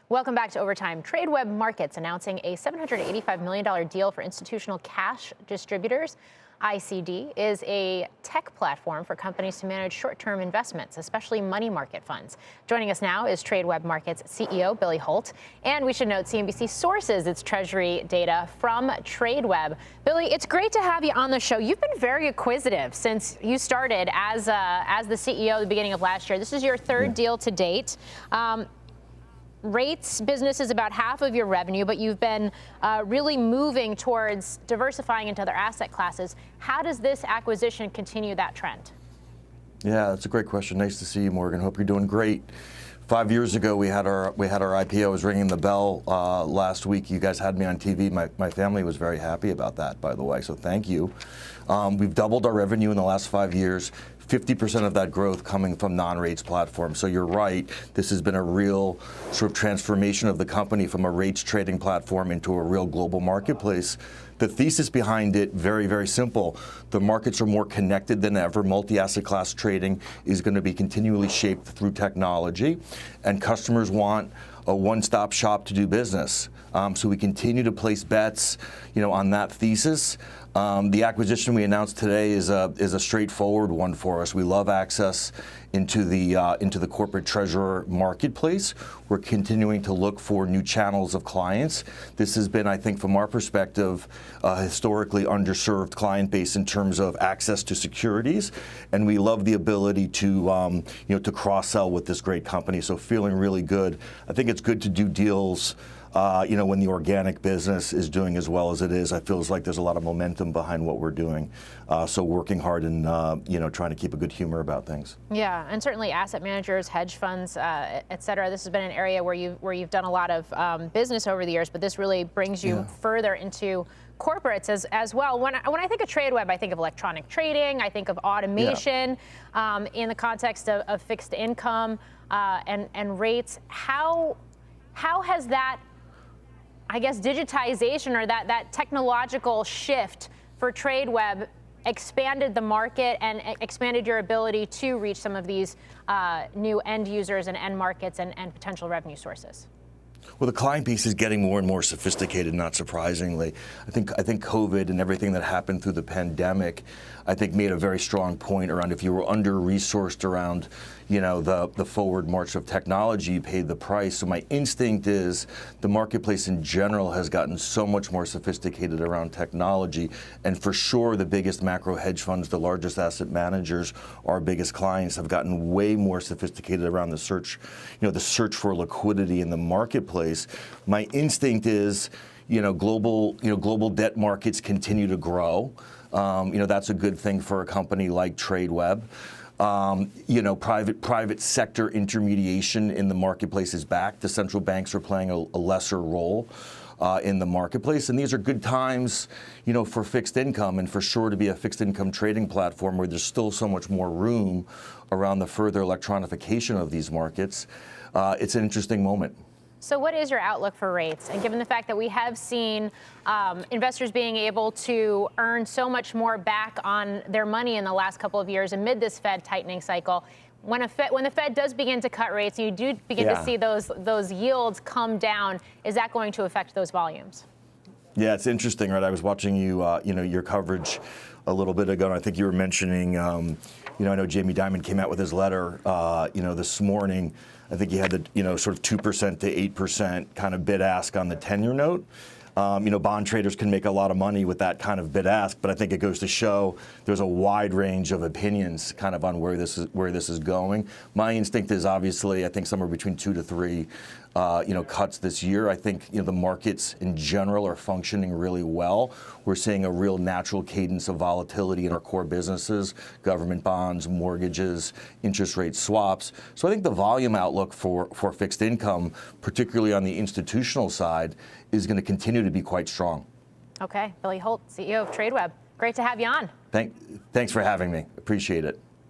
Welcome back to Overtime. Tradeweb Markets announcing a $785 million deal for Institutional Cash Distributors. ICD is a tech platform for companies to manage short-term investments, especially money market funds. Joining us now is Tradeweb Markets CEO Billy Hult. And we should note CNBC sources its treasury data from Tradeweb. Billy, it's great to have you on the show. You've been very acquisitive since you started as the CEO at the beginning of last year. This is your third deal to date. Rates business is about half of your revenue, but you've been really moving towards diversifying into other asset classes. How does this acquisition continue that trend? Yeah, that's a great question. Nice to see you, Morgan. Hope you're doing great. 5 years ago, we had our IPO. I was ringing the bell last week. You guys had me on TV. My family was very happy about that, by the way, so thank you. We've doubled our revenue in the last 5 years. 50% of that growth coming from non-rates platforms. So you're right, this has been a real sort of transformation of the company from a rates trading platform into a real global marketplace. The thesis behind it, very, very simple. The markets are more connected than ever. Multi-asset class trading is going to be continually shaped through technology, and customers want a one-stop shop to do business. So we continue to place bets, on that thesis. The acquisition we announced today is a straightforward one for us. We love access into the corporate treasurer marketplace. We're continuing to look for new channels of clients. This has been, I think, from our perspective, a historically underserved client base in terms of access to securities, and we love the ability to to cross-sell with this great company. So feeling really good. I think it's good to do deals when the organic business is doing as well as it is. I feels like there's a lot of momentum behind what we're doing. So working hard and trying to keep a good humor about things. Yeah, and certainly asset managers, hedge funds, et cetera. This has been an area where you've done a lot of business over the years, but this really brings you further into corporates as well. When I think of Tradeweb, I think of electronic trading. I think of automation in the context of fixed income and rates. How has that, I guess, digitization or that technological shift for Tradeweb expanded the market and expanded your ability to reach some of these new end users and end markets and potential revenue sources? Well, the client base is getting more and more sophisticated, not surprisingly. I think COVID and everything that happened through the pandemic, I think made a very strong point around if you were under-resourced around, the forward march of technology, you paid the price. So my instinct is the marketplace in general has gotten so much more sophisticated around technology, and for sure the biggest macro hedge funds, the largest asset managers, our biggest clients have gotten way more sophisticated around the search, the search for liquidity in the marketplace. My instinct is, global debt markets continue to grow. That's a good thing for a company like Tradeweb. Private sector intermediation in the marketplace is back. The central banks are playing a lesser role in the marketplace, and these are good times, for fixed income, and for sure to be a fixed income trading platform where there's still so much more room around the further electronification of these markets. It's an interesting moment. So what is your outlook for rates? And given the fact that we have seen investors being able to earn so much more back on their money in the last couple of years amid this Fed tightening cycle, when the Fed does begin to cut rates, and you do begin to see those yields come down, is that going to affect those volumes? Yeah, it's interesting, right? I was watching your coverage a little bit ago, and I think you were mentioning, I know Jamie Dimon came out with his letter, this morning. I think he had the, sort of 2% to 8% kind of bid ask on the 10-year note. Bond traders can make a lot of money with that kind of bid ask, but I think it goes to show there's a wide range of opinions kind of on where this is going. My instinct is obviously, I think somewhere between 2 to 3, cuts this year. I think the markets in general are functioning really well. We're seeing a real natural cadence of volatility in our core businesses: government bonds, mortgages, interest rate swaps. So I think the volume outlook for fixed income, particularly on the institutional side, is going to continue to be quite strong. Okay, Billy Hult, CEO of Tradeweb. Great to have you on. Thanks for having me. Appreciate it.